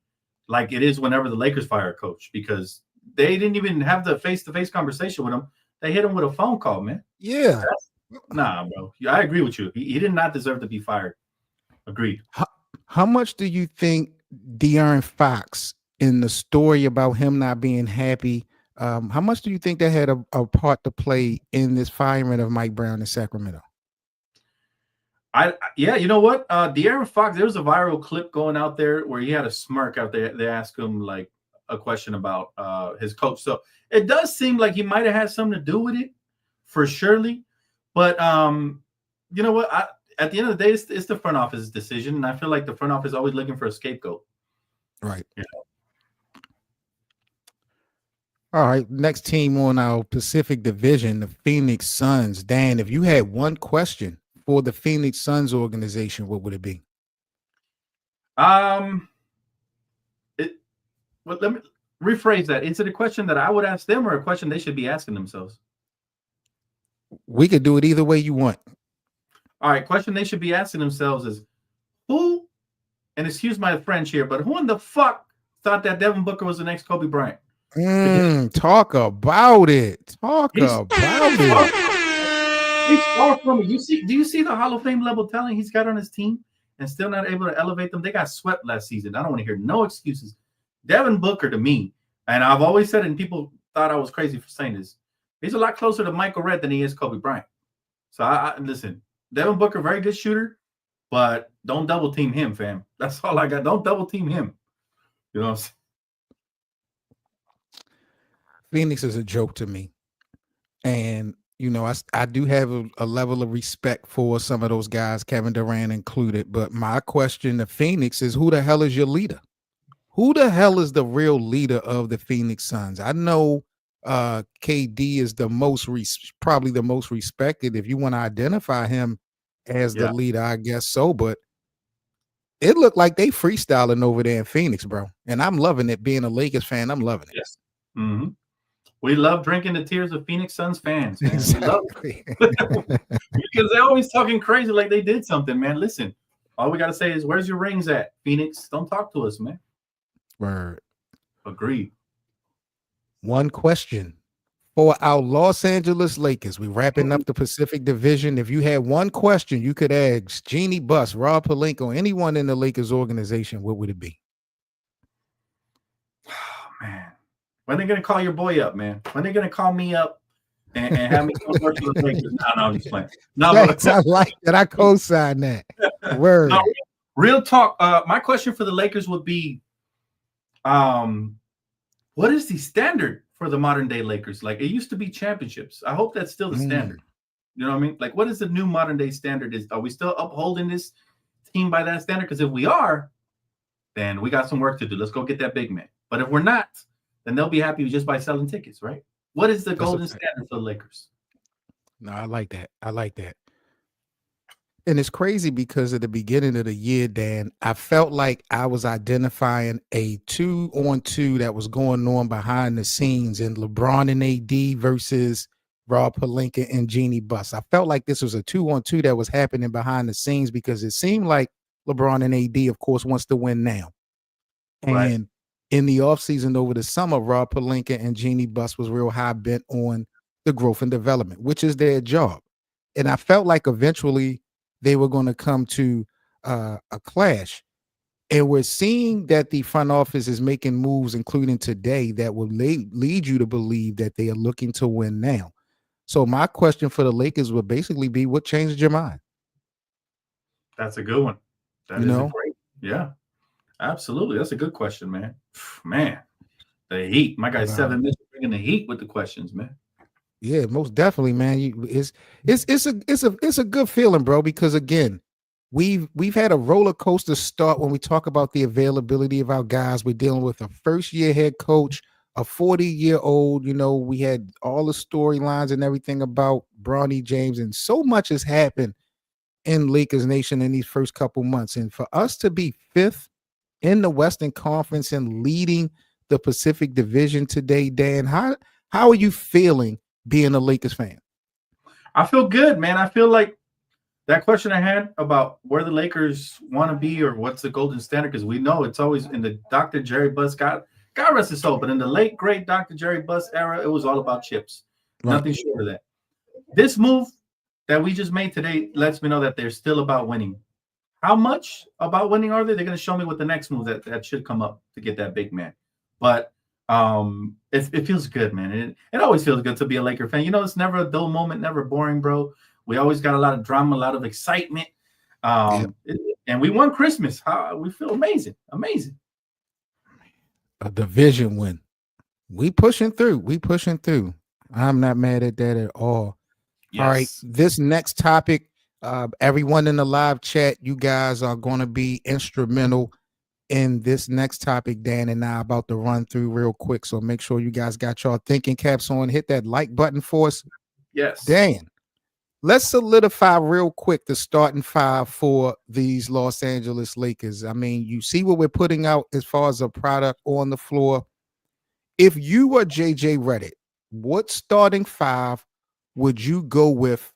like it is whenever the Lakers fire a coach, because they didn't even have the face-to-face conversation with him. They hit him with a phone call, man. Yeah. Nah, bro. I agree with you. He did not deserve to be fired. Agreed. How much do you think De'Aaron Fox, in the story about him not being happy, how much do you think that had a part to play in this firing of Mike Brown in Sacramento? Yeah, you know what? De'Aaron Fox, there was a viral clip going out there where he had a smirk out there. They asked him like a question about his coach. So it does seem like he might have had something to do with it, for surely. But you know what? At the end of the day, it's the front office's decision, and I feel like the front office is always looking for a scapegoat. Right. You know? All right. Next team on our Pacific Division, the Phoenix Suns. Dan, if you had one question for the Phoenix Suns organization, what would it be? Well, let me rephrase that. Is it a question that I would ask them, or a question they should be asking themselves? We could do it either way you want. All right. Question they should be asking themselves is, who, and excuse my French here, but who in the fuck thought that Devin Booker was the next Kobe Bryant? Talk about it. Talk about it. He's far from it. Do you see the Hall of Fame level talent he's got on his team and still not able to elevate them? They got swept last season. I don't want to hear no excuses. Devin Booker, to me, and I've always said it, and people thought I was crazy for saying this, he's a lot closer to Michael Redd than he is Kobe Bryant. So I listen, Devin Booker, very good shooter, but don't double team him, fam. That's all I got. Don't double team him. You know what I'm saying? Phoenix is a joke to me. And, you know, I do have a level of respect for some of those guys, Kevin Durant included. But my question to Phoenix is, who the hell is your leader? Who the hell is the real leader of the Phoenix Suns? I know KD is probably the most respected. If you want to identify him as the leader, I guess so. But it looked like they freestyling over there in Phoenix, bro. And I'm loving it. Being a Lakers fan, I'm loving it. Yes. Mm-hmm. We love drinking the tears of Phoenix Suns fans, man. Exactly. Because they're always talking crazy like they did something, man. Listen, all we got to say is, where's your rings at, Phoenix? Don't talk to us, man. Word. Agreed. One question for our Los Angeles Lakers. We're wrapping up the Pacific Division. If you had one question you could ask Jeannie Buss, Rob Pelinka, anyone in the Lakers organization, what would it be? Oh, man. When are they going to call your boy up, man? When are they going to call me up and have me come work for the Lakers? No, I'm just playing. No, I like that. I co-sign that. Word. No, real talk. My question for the Lakers would be, what is the standard for the modern day Lakers? Like, it used to be championships. I hope that's still the standard. You know what I mean? Like, what is the new modern day standard? Are we still upholding this team by that standard? Because if we are, then we got some work to do. Let's go get that big man. But if we're not, then they'll be happy just by selling tickets, right? What is the golden standard for the Lakers? No, I like that. I like that. And it's crazy because at the beginning of the year, Dan, I felt like I was identifying a 2-on-2 that was going on behind the scenes in LeBron and AD versus Rob Pelinka and Jeannie Buss. I felt like this was a 2-on-2 that was happening behind the scenes because it seemed like LeBron and AD, of course, wants to win now. And in the offseason over the summer, Rob Pelinka and Jeannie Buss was real high bent on the growth and development, which is their job. And I felt like eventually they were going to come to a clash. And we're seeing that the front office is making moves, including today, that will lead you to believe that they are looking to win now. So my question for the Lakers would basically be, what changed your mind? That's a good one. That is a great, yeah. Absolutely. That's a good question, man. Man, the heat. My guy's 7 minutes bringing the heat with the questions, man. Yeah, most definitely, man. It's a good feeling, bro, because again, we've had a roller coaster start when we talk about the availability of our guys. We're dealing with a first-year head coach, a 40-year-old. We had all the storylines and everything about Bronny James, and so much has happened in Lakers Nation in these first couple months. And for us to be fifth in the Western Conference and leading the Pacific Division today, Dan, how are you feeling being a Lakers fan? I feel good, man. I feel like that question I had about where the Lakers want to be or what's the golden standard, because we know it's always in the Dr. Jerry Buss, God rest his soul, but in the late, great Dr. Jerry Buss era, it was all about chips. Right. Nothing short of that. This move that we just made today lets me know that they're still about winning. How much about winning are they? They're going to show me with the next move that should come up to get that big man. But it feels good, man. It always feels good to be a Laker fan. It's never a dull moment, never boring, bro. We always got a lot of drama, a lot of excitement. And we won Christmas. We feel amazing. Amazing. A division win. We pushing through. I'm not mad at that at all. Yes. All right. This next topic, everyone in the live chat, you guys are going to be instrumental in this next topic. Dan and I about to run through real quick. So make sure you guys got your thinking caps on. Hit that like button for us. Yes. Dan, let's solidify real quick the starting five for these Los Angeles Lakers. I mean, you see what we're putting out as far as a product on the floor. If you were JJ Redick, what starting five would you go with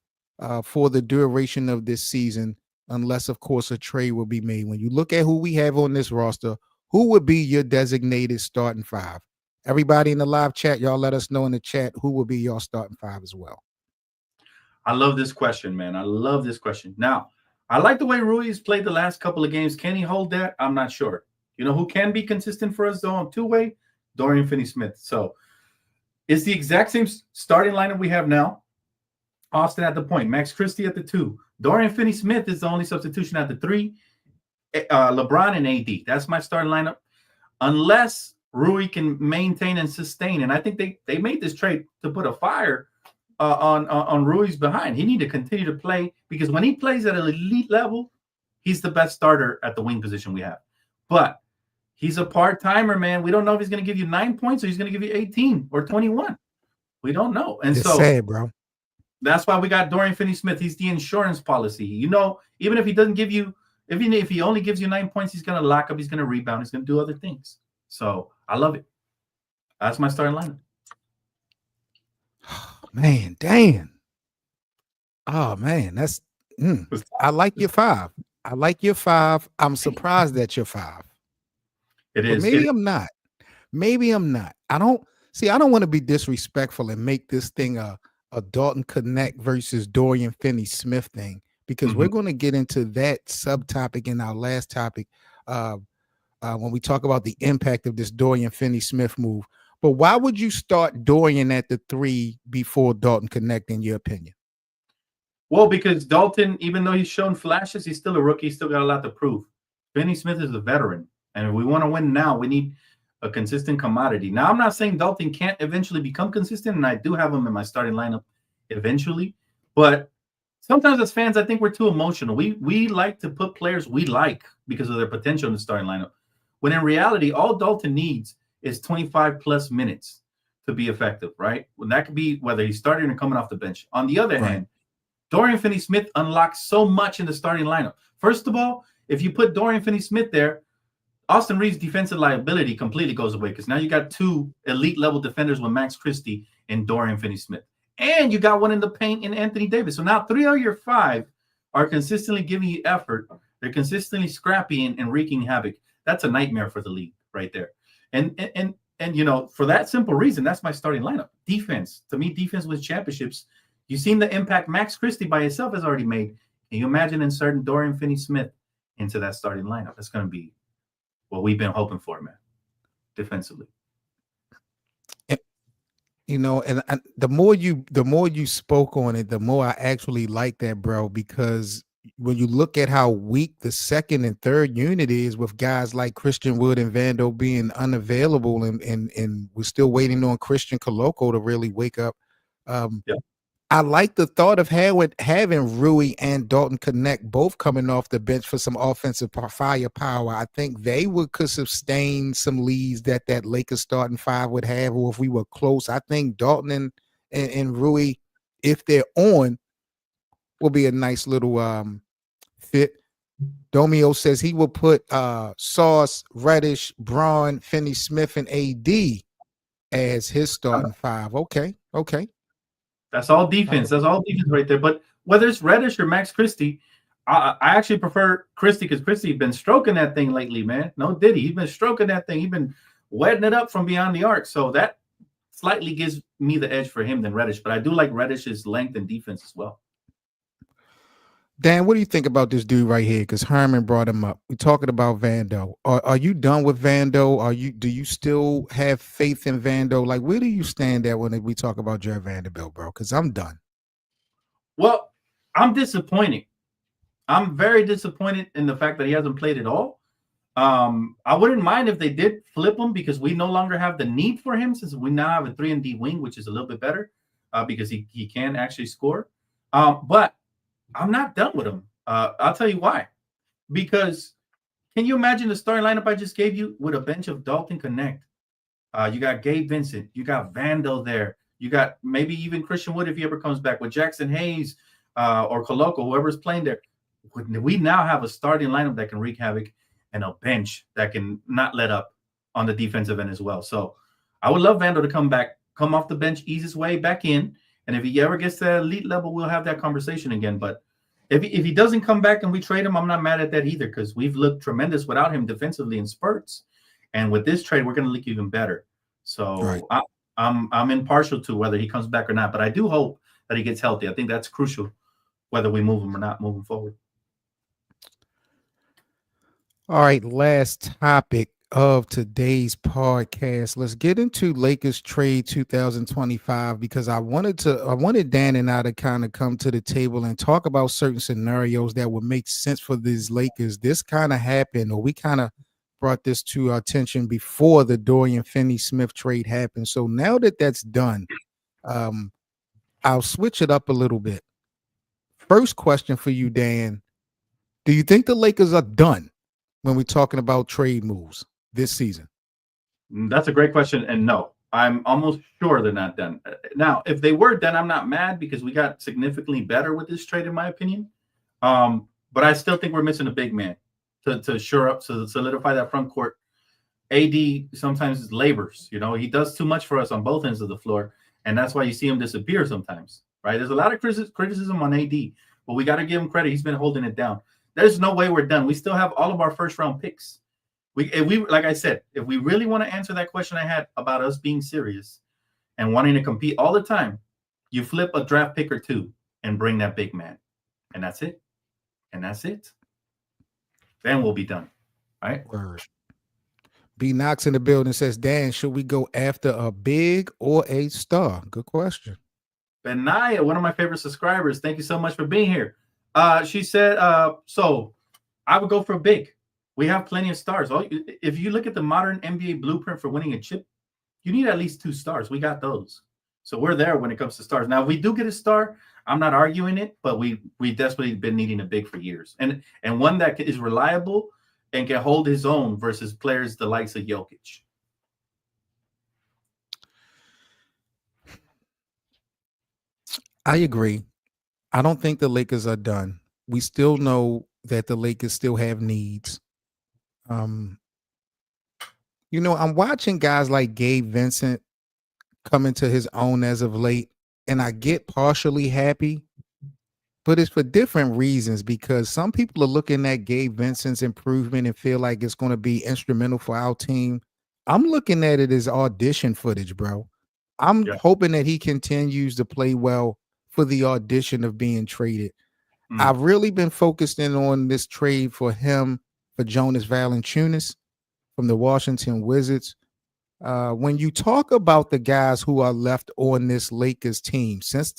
for the duration of this season, unless, of course, a trade will be made? When you look at who we have on this roster, who would be your designated starting five? Everybody in the live chat, y'all let us know in the chat who will be your starting five as well. I love this question, man. I love this question. Now, I like the way Rui's played the last couple of games. Can he hold that? I'm not sure. Who can be consistent for us, though, on two-way? Dorian Finney-Smith. So it's the exact same starting lineup we have now. Austin at the point, Max Christie at the 2. Dorian Finney-Smith is the only substitution at the 3. LeBron and AD. That's my starting lineup. Unless Rui can maintain and sustain. And I think they made this trade to put a fire on Rui's behind. He need to continue to play, because when he plays at an elite level, he's the best starter at the wing position we have. But he's a part-timer, man. We don't know if he's going to give you 9 points or he's going to give you 18 or 21. We don't know. And it's sad, bro. That's why we got Dorian Finney-Smith. He's the insurance policy. Even if he doesn't give you, even if he only gives you 9 points, he's going to lock up, he's going to rebound, he's going to do other things. So I love it. That's my starting lineup. Man, Dan. Oh, man, that's I like your five. I'm surprised at your five. It is. Maybe I'm not. I don't want to be disrespectful and make this thing a Dalton Connect versus Dorian Finney-Smith thing, because we're going to get into that subtopic in our last topic when we talk about the impact of this Dorian Finney-Smith move. But why would you start Dorian at the 3 before Dalton Connect, in your opinion? Well, because Dalton, even though he's shown flashes, he's still a rookie. He's still got a lot to prove. Finney-Smith is a veteran. And if we want to win now, we need a consistent commodity. Now, I'm not saying Dalton can't eventually become consistent, and I do have him in my starting lineup eventually. But sometimes as fans, I think we're too emotional. We like to put players we like because of their potential in the starting lineup, when in reality, all Dalton needs is 25-plus minutes to be effective, right? Well, that could be whether he's starting or coming off the bench. On the other hand, Dorian Finney-Smith unlocks so much in the starting lineup. First of all, if you put Dorian Finney-Smith there, Austin Reeves' defensive liability completely goes away, because now you got 2 elite-level defenders with Max Christie and Dorian Finney-Smith. And you got one in the paint in Anthony Davis. So now 3 of your 5 are consistently giving you effort. They're consistently scrappy and wreaking havoc. That's a nightmare for the league right there. And for that simple reason, that's my starting lineup. Defense. To me, defense wins championships. You've seen the impact Max Christie by himself has already made. Can you imagine inserting Dorian Finney-Smith into that starting lineup? That's going to be what we've been hoping for, man, defensively. And the more you spoke on it, the more I actually like that, bro, because when you look at how weak the second and third unit is, with guys like Christian Wood and Vando being unavailable, and we're still waiting on Christian Coloco to really wake up. I like the thought of having Rui and Dalton connect, both coming off the bench for some offensive firepower. I think they could sustain some leads that Lakers starting five would have, or if we were close. I think Dalton and Rui, if they're on, will be a nice little fit. Domio says he will put Sauce, Reddish, Braun, Finney-Smith, and AD as his starting five. Okay. That's all defense. That's all defense right there. But whether it's Reddish or Max Christie, I actually prefer Christie because Christie's been stroking that thing lately, man. No Diddy. He's been stroking that thing. He's been wetting it up from beyond the arc. So that slightly gives me the edge for him than Reddish. But I do like Reddish's length and defense as well. Dan, what do you think about this dude right here? Because Herman brought him up. We're talking about Vando. Are you done with Vando? Do you still have faith in Vando? Like, where do you stand at when we talk about Jared Vanderbilt, bro? Because I'm done. Well, I'm disappointed. I'm very disappointed in the fact that he hasn't played at all. I wouldn't mind if they did flip him because we no longer have the need for him since we now have a 3-and-D wing, which is a little bit better because he can actually score. But I'm not done with him. I'll tell you why. Because can you imagine the starting lineup I just gave you with a bench of Dalton Connect? You got Gabe Vincent. You got Vando there. You got maybe even Christian Wood if he ever comes back with Jackson Hayes or Coloco, whoever's playing there. We now have a starting lineup that can wreak havoc and a bench that can not let up on the defensive end as well. So I would love Vando to come off the bench, ease his way back in. And if he ever gets to that elite level, we'll have that conversation again. But if he doesn't come back and we trade him, I'm not mad at that either because we've looked tremendous without him defensively in spurts. And with this trade, we're going to look even better. So right. I'm impartial to whether he comes back or not. But I do hope that he gets healthy. I think that's crucial, whether we move him or not moving forward. All right, last topic of today's podcast. Let's get into Lakers trade 2025 because I wanted Dan and I to kind of come to the table and talk about certain scenarios that would make sense for these Lakers. This kind of happened, or we kind of brought this to our attention before the Dorian Finney-Smith trade happened. So now that that's done, I'll switch it up a little bit. First question for you, Dan. Do you think the Lakers are done when we're talking about trade moves this season? That's a great question. And no, I'm almost sure they're not done. Now, if they were done, I'm not mad because we got significantly better with this trade, in my opinion. But I still think we're missing a big man to shore up, to solidify that front court. AD sometimes labors, he does too much for us on both ends of the floor. And that's why you see him disappear sometimes, right? There's a lot of criticism on AD, but we got to give him credit. He's been holding it down. There's no way we're done. We still have all of our first round picks. Like I said, if we really want to answer that question I had about us being serious and wanting to compete all the time, you flip a draft pick or two and bring that big man. And that's it. Then we'll be done. Right? Word. B Knox in the building says, Dan, should we go after a big or a star? Good question. Benaya, one of my favorite subscribers. Thank you so much for being here. She said, so I would go for a big. We have plenty of stars. If you look at the modern NBA blueprint for winning a chip, you need at least 2 stars. We got those. So we're there when it comes to stars. Now, if we do get a star, I'm not arguing it, but we desperately been needing a big for years. And one that is reliable and can hold his own versus players the likes of Jokic. I agree. I don't think the Lakers are done. We still know that the Lakers still have needs. I'm watching guys like Gabe Vincent come into his own as of late, and I get partially happy, but it's for different reasons because some people are looking at Gabe Vincent's improvement and feel like it's going to be instrumental for our team. I'm looking at it as audition footage, bro. I'm hoping that he continues to play well for the audition of being traded. I've really been focused in on this trade for him, for Jonas Valanciunas from the Washington Wizards. When you talk about the guys who are left on this Lakers team, since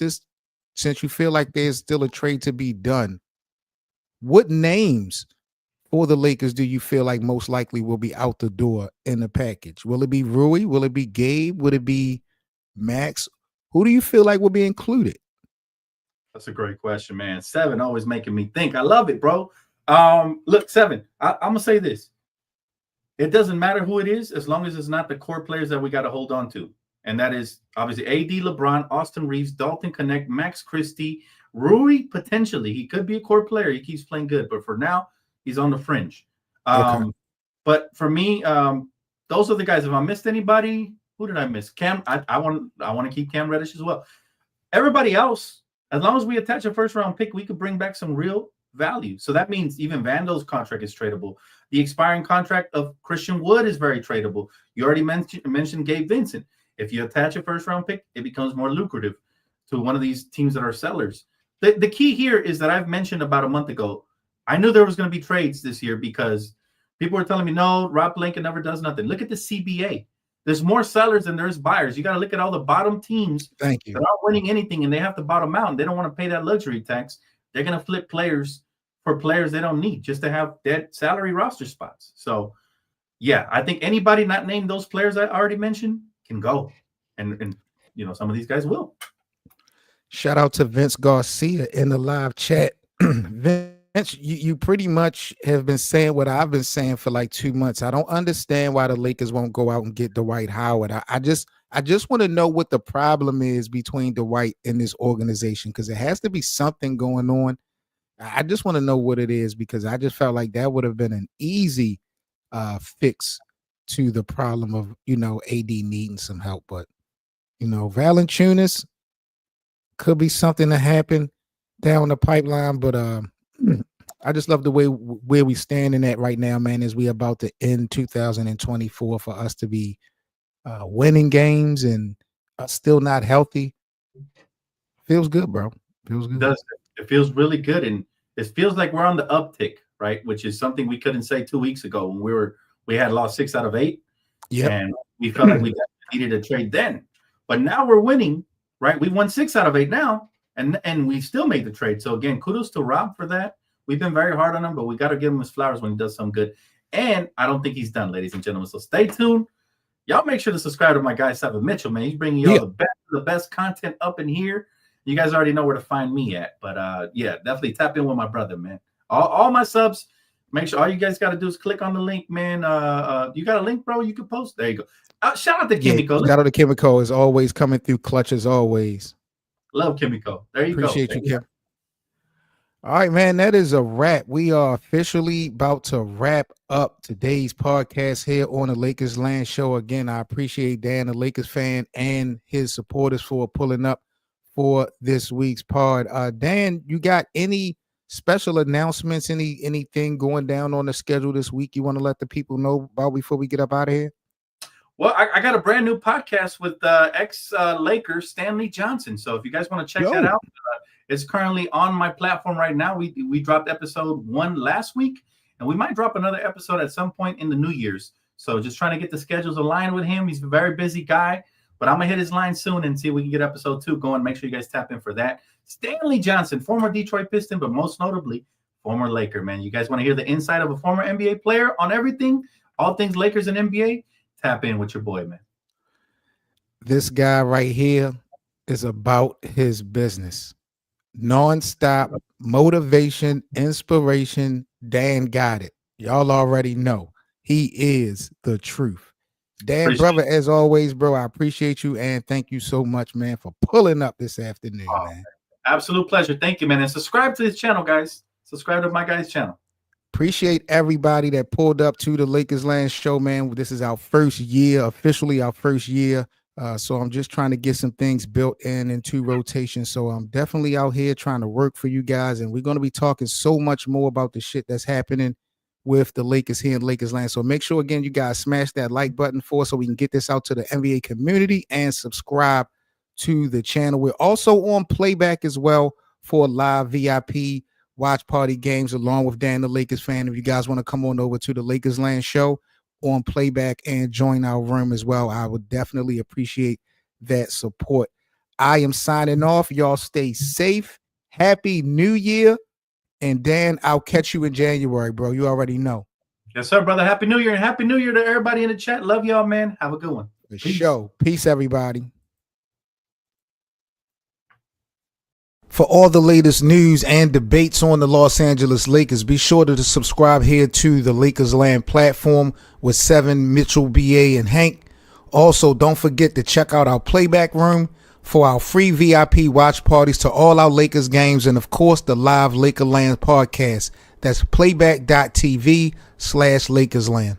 you feel like there's still a trade to be done, what names for the Lakers do you feel like most likely will be out the door in the package? Will it be Rui? Will it be Gabe? Would it be Max? Who do you feel like will be included? That's a great question, man. 7 always making me think. I love it, bro. Look, 7. I'm gonna say this. It doesn't matter who it is, as long as it's not the core players that we got to hold on to. And that is obviously AD, LeBron, Austin Reeves, Dalton Connect, Max Christie, Rui, potentially. He could be a core player. He keeps playing good, but for now, he's on the fringe. Okay. But for me, those are the guys. If I missed anybody, who did I miss? Cam, I want to keep Cam Reddish as well. Everybody else, as long as we attach a first-round pick, we could bring back some real value. So that means even Vando's contract is tradable. The expiring contract of Christian Wood is very tradable. You already mentioned Gabe Vincent. If you attach a first-round pick, it becomes more lucrative to one of these teams that are sellers. The key here is that I've mentioned about a month ago, I knew there was going to be trades this year because people were telling me, no, Rob Blanken never does nothing. Look at the CBA. There's more sellers than there's buyers. You got to look at all the bottom teams that aren't winning anything, and they have to bottom out, and they don't want to pay that luxury tax. They're going to flip players for players they don't need just to have dead salary roster spots. So, yeah, I think anybody not named those players I already mentioned can go. And you know, some of these guys will. Shout out to Vince Garcia in the live chat. Vince, you pretty much have been saying what I've been saying for like 2 months. I don't understand why the Lakers won't go out and get Dwight Howard. I just want to know what the problem is between Dwight and this organization, because it has to be something going on. I just want to know what it is, because I just felt like that would have been an easy fix to the problem of, you know, AD needing some help. But, you know, Valanciunas could be something to happen down the pipeline. But I just love the way where we standing at right now, man, as we about to end 2024 for us to be winning games and still not healthy. Feels good, bro. Feels good. It feels really good, and it feels like we're on the uptick, right? Which is something we couldn't say 2 weeks ago when we had lost 6 out of 8. Yeah, and we felt like we needed a trade then. But now we're winning, right? We won 6 out of 8 now, and we still made the trade. So again, kudos to Rob for that. We've been very hard on him, but we got to give him his flowers when he does something good. And I don't think he's done, ladies and gentlemen. So stay tuned. Y'all make sure to subscribe to my guy, Seven Mitchell, man. He's bringing you all the best content up in here. You guys already know where to find me at. But, yeah, definitely tap in with my brother, man. All my subs, make sure all you guys got to do is click on the link, man. You got a link, bro? You can post. There you go. Shout out to Kimiko. Shout out to Kimiko is always coming through clutch as always. Love Kimiko. There you Appreciate go. you, Kim. All right, man, that is a wrap. We are officially about to wrap up today's podcast here on the Lakers Land Show. Again, I appreciate Dan, the Lakers fan, and his supporters for pulling up for this week's pod. Dan, you got any special announcements, anything going down on the schedule this week you want to let the people know about before we get up out of here? Well, I got a brand new podcast with ex-Laker Stanley Johnson. So if you guys want to check that out, it's currently on my platform right now. We dropped episode 1 last week, and we might drop another episode at some point in the New Year's. So just trying to get the schedules aligned with him. He's a very busy guy, but I'm going to hit his line soon and see if we can get episode 2 going. Make sure you guys tap in for that. Stanley Johnson, former Detroit Piston, but most notably, former Laker, man. You guys want to hear the inside of a former NBA player on everything, all things Lakers and NBA? Tap in with your boy, man. This guy right here is about his business. Non-stop motivation, inspiration. Dan got it. Y'all already know. He is the truth. Dan, brother, as always, bro, I appreciate you, and thank you so much, man, for pulling up this afternoon, man. Absolute pleasure. Thank you, man. And subscribe to his channel, guys. Subscribe to my guy's channel. Appreciate everybody that pulled up to the Lakers Land Show, man. This is our first year, officially our first year. So I'm just trying to get some things built into rotation. So I'm definitely out here trying to work for you guys. And we're going to be talking so much more about the shit that's happening with the Lakers here in Lakers Land. So make sure, again, you guys smash that like button for us so we can get this out to the NBA community, and subscribe to the channel. We're also on playback as well for live VIP watch party games along with Dan, the Lakers fan. If you guys want to come on over to the Lakers Land Show on playback and join our room as well, I would definitely appreciate that support. I am signing off. Y'all stay safe. Happy New Year. And Dan, I'll catch you in January, bro. You already know. Yes, sir, brother. Happy New Year, and Happy New Year to everybody in the chat. Love y'all, man. Have a good one. Peace, everybody. For all the latest news and debates on the Los Angeles Lakers, be sure to subscribe here to the Lakers Land platform with Seven, Mitchell, BA, and Hank. Also, don't forget to check out our playback room for our free VIP watch parties to all our Lakers games, and of course the live Lakerland podcast. That's playback.tv/LakersLand.